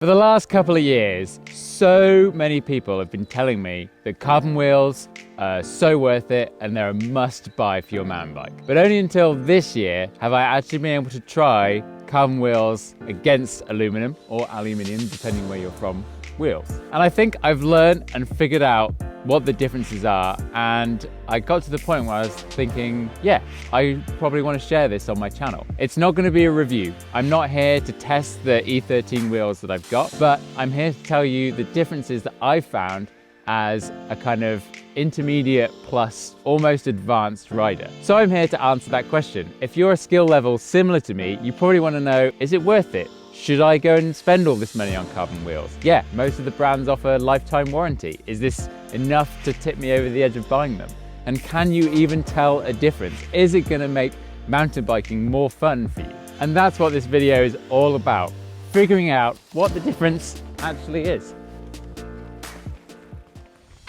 For the last couple of years, so many people have been telling me that carbon wheels are so worth it and they're a must buy for your mountain bike. But only until this year have I actually been able to try carbon wheels against aluminum or aluminium, depending where you're from, wheels. And I think I've learned and figured out what the differences are, and I got to the point where I was thinking, yeah, I probably want to share this on my channel. It's not going to be a review. I'm not here to test the E13 wheels that I've got, but I'm here to tell you the differences that I've found as a kind of intermediate plus almost advanced rider. So I'm here to answer that question. If you're a skill level similar to me, you probably want to know, is it worth it? Should I go and spend all this money on carbon wheels? Yeah, most of the brands offer lifetime warranty. Is this enough to tip me over the edge of buying them? And can you even tell a difference? Is it going to make mountain biking more fun for you? And that's what this video is all about, figuring out what the difference actually is.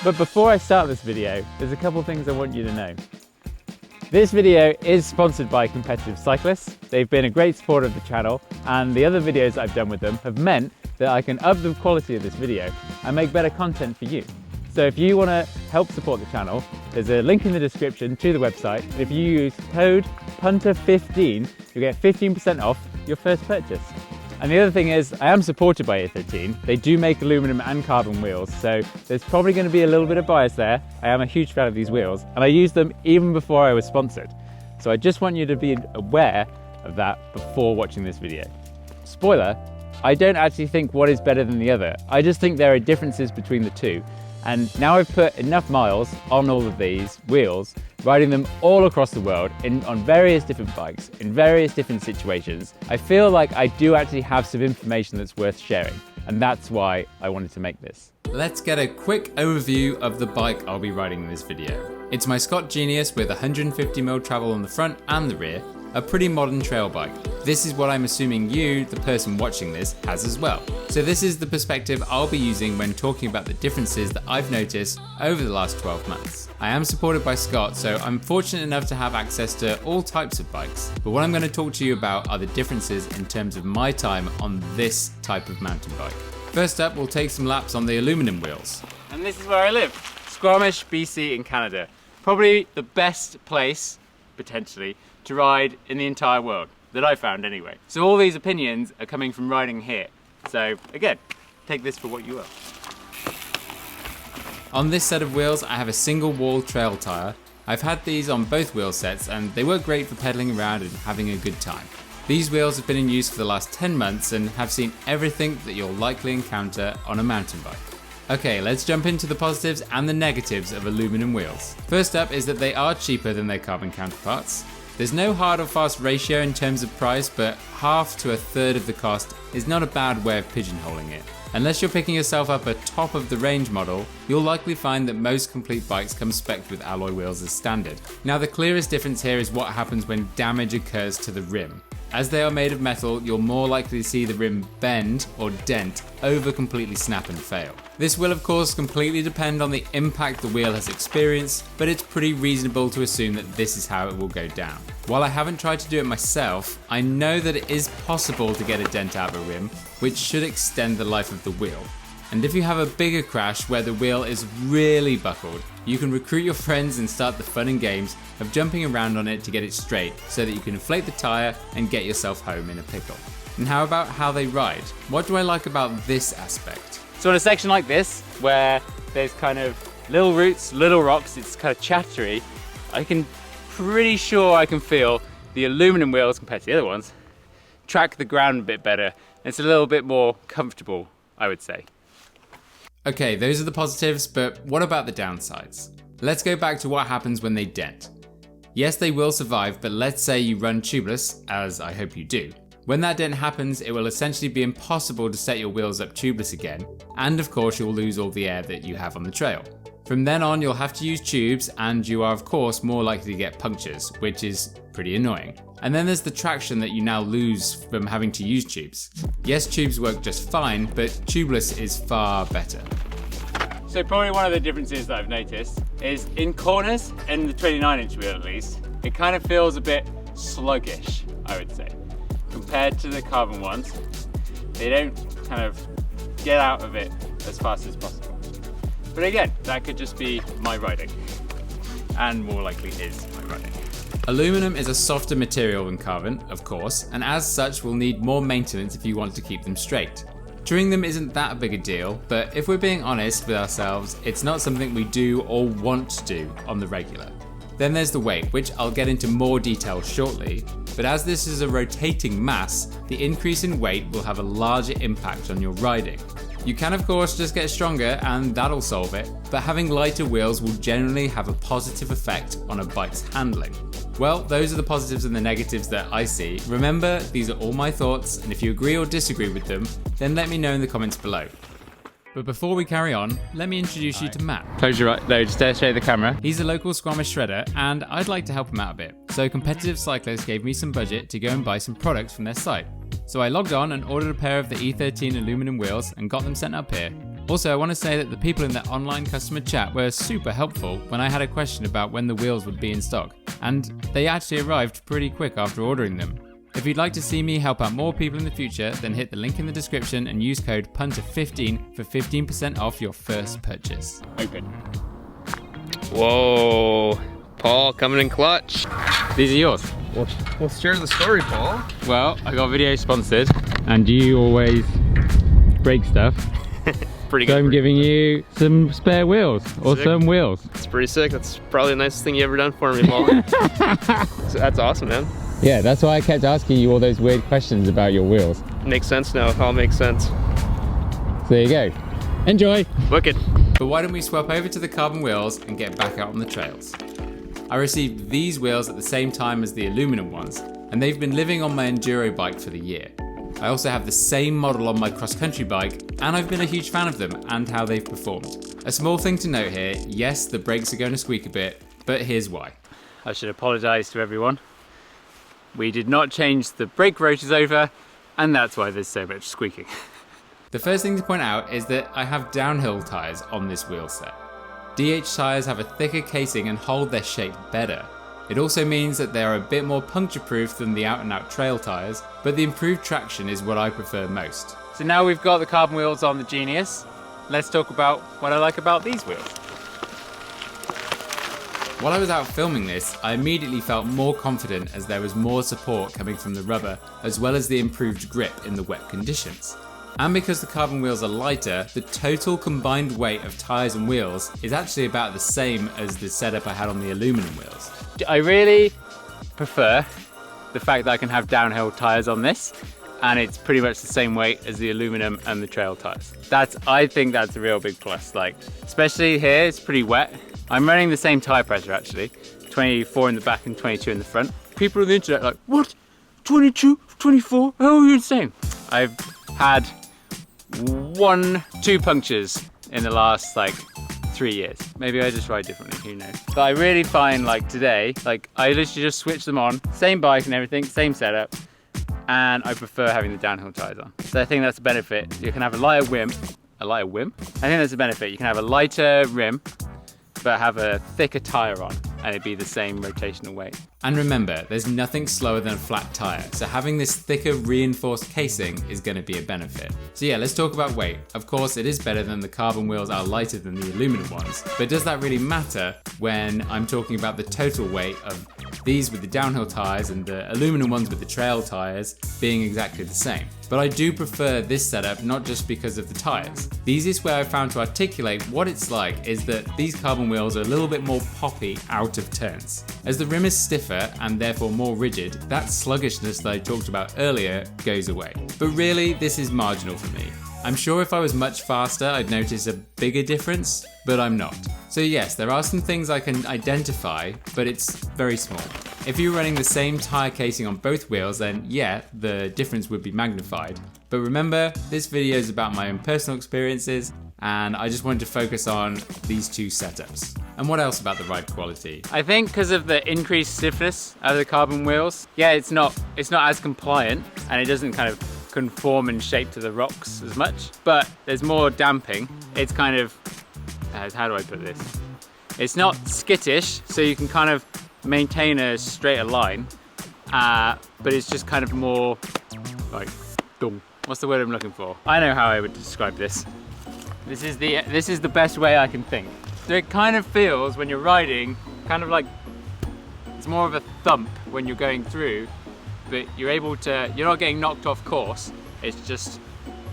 But before I start this video, there's a couple things I want you to know. This video is sponsored by Competitive Cyclists. They've been a great supporter of the channel, and the other videos I've done with them have meant that I can up the quality of this video and make better content for you. So if you want to help support the channel, there's a link in the description to the website. And if you use code PUNTER15, you'll get 15% off your first purchase. And the other thing is, I am supported by E13. They do make aluminum and carbon wheels, so there's probably going to be a little bit of bias there. I am a huge fan of these wheels, and I used them even before I was sponsored. So I just want you to be aware of that before watching this video. Spoiler, I don't actually think one is better than the other. I just think there are differences between the two. And now I've put enough miles on all of these wheels, riding them all across the world on various different bikes, in various different situations, I feel like I do actually have some information that's worth sharing. And that's why I wanted to make this. Let's get a quick overview of the bike I'll be riding in this video. It's my Scott Genius with 150mm travel on the front and the rear, a pretty modern trail bike. This is what I'm assuming you, the person watching this, has as well. So this is the perspective I'll be using when talking about the differences that I've noticed over the last 12 months. I am supported by Scott, so I'm fortunate enough to have access to all types of bikes, but what I'm going to talk to you about are the differences in terms of my time on this type of mountain bike. First up, we'll take some laps on the aluminum wheels. And this is where I live, Squamish, BC in Canada. Probably the best place, potentially, to ride in the entire world, that I found anyway. So all these opinions are coming from riding here. So again, take this for what you will. On this set of wheels, I have a single wall trail tyre. I've had these on both wheel sets and they work great for pedaling around and having a good time. These wheels have been in use for the last 10 months and have seen everything that you'll likely encounter on a mountain bike. Okay, let's jump into the positives and the negatives of aluminum wheels. First up is that they are cheaper than their carbon counterparts. There's no hard or fast ratio in terms of price, but half to a third of the cost is not a bad way of pigeonholing it. Unless you're picking yourself up a top of the range model, you'll likely find that most complete bikes come spec'd with alloy wheels as standard. Now the clearest difference here is what happens when damage occurs to the rim. As they are made of metal, you're more likely to see the rim bend or dent over completely snap and fail. This will of course completely depend on the impact the wheel has experienced, but it's pretty reasonable to assume that this is how it will go down. While I haven't tried to do it myself, I know that it is possible to get a dent out of a rim, which should extend the life of the wheel. And if you have a bigger crash where the wheel is really buckled, you can recruit your friends and start the fun and games of jumping around on it to get it straight so that you can inflate the tyre and get yourself home in a pickle. And how about how they ride? What do I like about this aspect? So in a section like this, where there's kind of little roots, little rocks, it's kind of chattery, pretty sure I can feel the aluminum wheels compared to the other ones track the ground a bit better. It's a little bit more comfortable, I would say. Okay, those are the positives, but what about the downsides? Let's go back to what happens when they dent. Yes, they will survive, but let's say you run tubeless, as I hope you do. When that dent happens, it will essentially be impossible to set your wheels up tubeless again, and of course you'll lose all the air that you have on the trail. From then on, you'll have to use tubes, and you are of course more likely to get punctures, which is pretty annoying. And then there's the traction that you now lose from having to use tubes. Yes, tubes work just fine, but tubeless is far better. So probably one of the differences that I've noticed is in corners, and the 29-inch wheel at least, it kind of feels a bit sluggish, I would say. Compared to the carbon ones, they don't kind of get out of it as fast as possible. But again, that could just be my riding, and more likely is my riding. Aluminum is a softer material than carbon, of course, and as such will need more maintenance if you want to keep them straight. Touring them isn't that big a deal, but if we're being honest with ourselves, it's not something we do or want to do on the regular. Then there's the weight, which I'll get into more detail shortly, but as this is a rotating mass, the increase in weight will have a larger impact on your riding. You can of course just get stronger and that'll solve it, but having lighter wheels will generally have a positive effect on a bike's handling. Well, those are the positives and the negatives that I see. Remember, these are all my thoughts, and if you agree or disagree with them, then let me know in the comments below. But before we carry on, let me introduce you to Matt. Close your eyes, no, just show you the camera. He's a local Squamish shredder, and I'd like to help him out a bit. So Competitive Cyclists gave me some budget to go and buy some products from their site. So I logged on and ordered a pair of the E13 aluminum wheels and got them sent up here. Also, I want to say that the people in the online customer chat were super helpful when I had a question about when the wheels would be in stock, and they actually arrived pretty quick after ordering them. If you'd like to see me help out more people in the future, then hit the link in the description and use code PUNTER15 for 15% off your first purchase. Open. Whoa, Paul coming in clutch. These are yours. Well, share the story, Paul. Well, I got video sponsored, and you always break stuff. Pretty good. So I'm giving you some spare wheels, or Sick. some wheels. It's pretty sick. That's probably the nicest thing you ever done for me, Paul. So that's awesome, man. Yeah, that's why I kept asking you all those weird questions about your wheels. Makes sense now. It all makes sense. So there you go. Enjoy. Wicked. But why don't we swap over to the carbon wheels and get back out on the trails? I received these wheels at the same time as the aluminum ones, and they've been living on my enduro bike for the year. I also have the same model on my cross-country bike, and I've been a huge fan of them and how they've performed. A small thing to note here, yes, the brakes are going to squeak a bit, but here's why. I should apologise to everyone. We did not change the brake rotors over, and that's why there's so much squeaking. The first thing to point out is that I have downhill tyres on this wheel set. DH tyres have a thicker casing and hold their shape better. It also means that they are a bit more puncture proof than the out and out trail tyres, but the improved traction is what I prefer most. So now we've got the carbon wheels on the Genius, let's talk about what I like about these wheels. While I was out filming this, I immediately felt more confident as there was more support coming from the rubber, as well as the improved grip in the wet conditions. And because the carbon wheels are lighter, the total combined weight of tyres and wheels is actually about the same as the setup I had on the aluminum wheels. I really prefer the fact that I can have downhill tyres on this, and it's pretty much the same weight as the aluminum and the trail tyres. I think that's a real big plus. Like, especially here, it's pretty wet. I'm running the same tyre pressure actually, 24 in the back and 22 in the front. People on the internet are like, what? 22, 24? Oh, you're insane. I've had 2 punctures in the last like 3 years. Maybe I just ride differently, who knows. But I really find like today, like I literally just switch them on, same bike and everything, same setup, and I prefer having the downhill tyres on. So I think that's a benefit. You can have a lighter rim. A lighter rim? I think that's a benefit. You can have a lighter rim, but have a thicker tyre on, and it'd be the same rotational weight. And remember, there's nothing slower than a flat tyre, so having this thicker reinforced casing is going to be a benefit. So yeah, let's talk about weight. Of course, it is better than the carbon wheels are lighter than the aluminum ones, but does that really matter when I'm talking about the total weight of these with the downhill tyres and the aluminum ones with the trail tyres being exactly the same? But I do prefer this setup not just because of the tyres. The easiest way I've found to articulate what it's like is that these carbon wheels are a little bit more poppy out of turns. As the rim is stiffer and therefore more rigid, that sluggishness that I talked about earlier goes away. But really, this is marginal for me. I'm sure if I was much faster, I'd notice a bigger difference, but I'm not. So yes, there are some things I can identify, but it's very small. If you're running the same tyre casing on both wheels, then yeah, the difference would be magnified. But remember, this video is about my own personal experiences, and I just wanted to focus on these 2 setups. And what else about the ride quality? I think because of the increased stiffness of the carbon wheels, yeah, it's not as compliant, and it doesn't kind of conform in shape to the rocks as much, but there's more damping. It's kind of, how do I put this? It's not skittish, so you can kind of maintain a straighter line, but it's just kind of more like, dong, What's the word I'm looking for? I know how I would describe this. This is the best way I can think. So it kind of feels when you're riding, kind of like, it's more of a thump when you're going through, but you're not getting knocked off course, it's just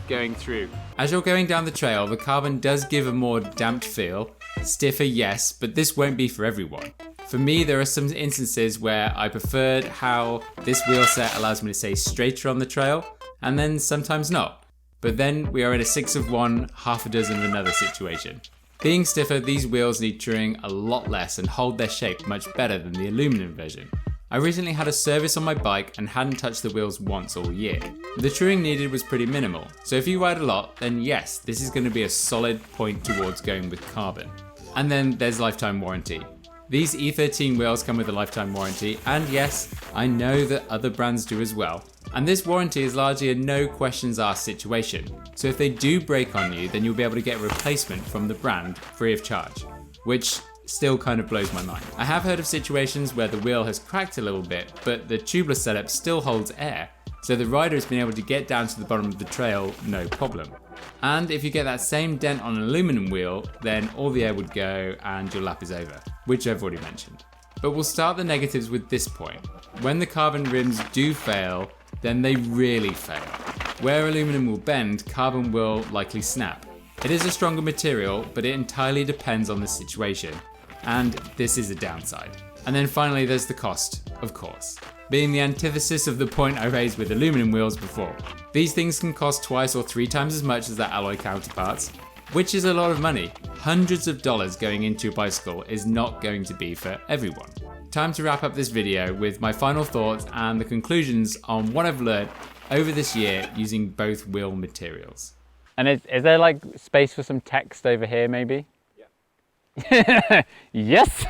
going through. As you're going down the trail, the carbon does give a more damped feel. Stiffer, yes, but this won't be for everyone. For me, there are some instances where I preferred how this wheel set allows me to stay straighter on the trail, and then sometimes not. But then we are in a 6 of one, half a dozen of another situation. Being stiffer, these wheels need touring a lot less and hold their shape much better than the aluminum version. I recently had a service on my bike and hadn't touched the wheels once all year. The touring needed was pretty minimal, so if you ride a lot, then yes, this is going to be a solid point towards going with carbon. And then there's lifetime warranty. These E13 wheels come with a lifetime warranty, and yes, I know that other brands do as well. And this warranty is largely a no questions asked situation. So if they do break on you, then you'll be able to get a replacement from the brand free of charge, which still kind of blows my mind. I have heard of situations where the wheel has cracked a little bit, but the tubeless setup still holds air, so the rider has been able to get down to the bottom of the trail no problem. And if you get that same dent on an aluminum wheel, then all the air would go and your lap is over, which I've already mentioned. But we'll start the negatives with this point. When the carbon rims do fail, then they really fail. Where aluminum will bend, carbon will likely snap. It is a stronger material, but it entirely depends on the situation. And this is a downside. And then finally there's the cost, of course, being the antithesis of the point I raised with aluminum wheels before. These things can cost twice or 3 times as much as their alloy counterparts, which is a lot of money. Hundreds of dollars going into a bicycle is not going to be for everyone. Time to wrap up this video with my final thoughts and the conclusions on what I've learned over this year using both wheel materials. And is there like space for some text over here maybe? Yeah. Yes,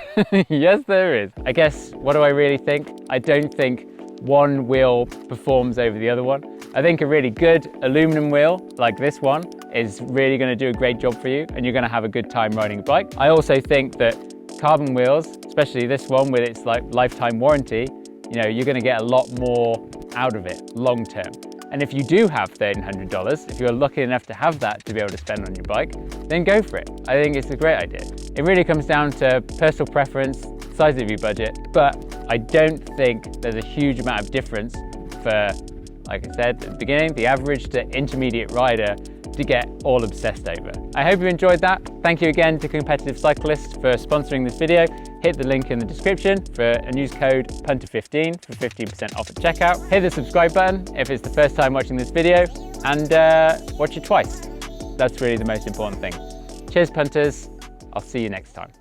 yes there is. I guess, what do I really think? I don't think one wheel performs over the other one. I think a really good aluminum wheel like this one is really going to do a great job for you and you're going to have a good time riding a bike. I also think that carbon wheels, especially this one with its like lifetime warranty, you know, you're going to get a lot more out of it long term. And if you do have $1,300, if you're lucky enough to have that to be able to spend on your bike, then go for it. I think it's a great idea. It really comes down to personal preference, size of your budget, but I don't think there's a huge amount of difference for, like I said at the beginning, the average to intermediate rider to get all obsessed over. I hope you enjoyed that. Thank you again to Competitive Cyclist for sponsoring this video. Hit the link in the description for and use code Punter15 for 15% off at checkout. Hit the subscribe button if it's the first time watching this video and watch it twice. That's really the most important thing. Cheers punters, I'll see you next time.